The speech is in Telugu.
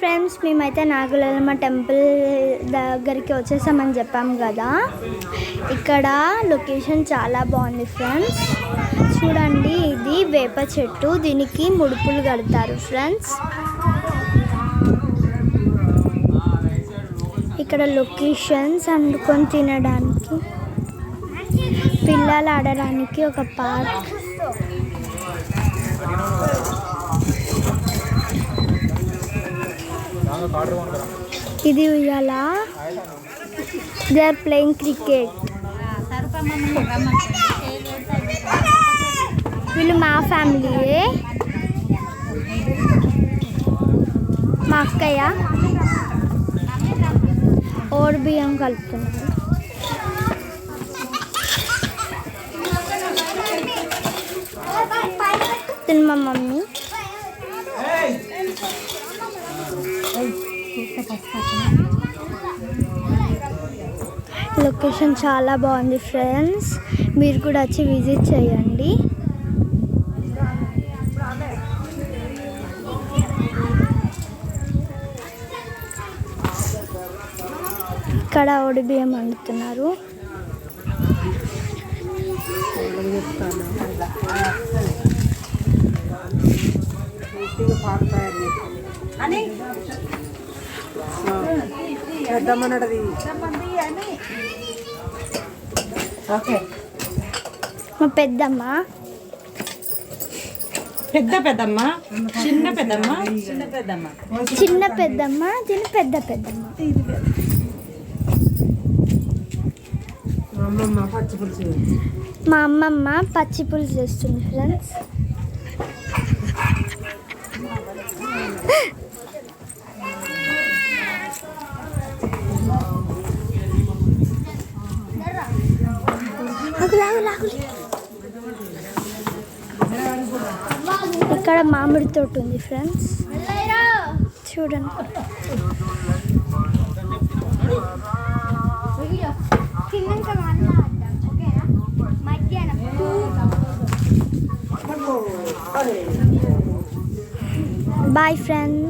ఫ్రెండ్స్, మేమైతే నాగులమ్మ టెంపుల్ దగ్గరికి వచ్చేసామని చెప్పాం కదా. ఇక్కడ లొకేషన్ చాలా బాగుంది ఫ్రెండ్స్. చూడండి, ఇది వేప చెట్టు, దీనికి ముడుపులు కడతారు ఫ్రెండ్స్. ఇక్కడ లొకేషన్స్ వండుకొని తినడానికి, పిల్లలు ఆడడానికి ఒక పార్క్. ఇది ఉయ్యాల. They are playing cricket. వీళ్ళు మా ఫ్యామిలీయే, మా అక్కయ్య. ఓడి బియ్యం కలుపుతున్నారు. మా మమ్మీ. లొకేషన్ చాలా బాగుంది ఫ్రెండ్స్, మీరు కూడా వచ్చి విజిట్ చేయండి. ఇక్కడ ఓడి బియ్యం వండుతున్నారు. మా పెద్దమ్మ, పెద్దమ్మ, చిన్న పెద్దమ్మ, చిన్న పెద్దమ్మ, దీని పెద్ద పెద్దమ్మ. మా అమ్మమ్మ పచ్చి పులుసు చేస్తుంది ఫ్రెండ్స్. ఇక్కడ మామిడి తోట ఉంది ఫ్రెండ్స్, చూడండి. Boy friend.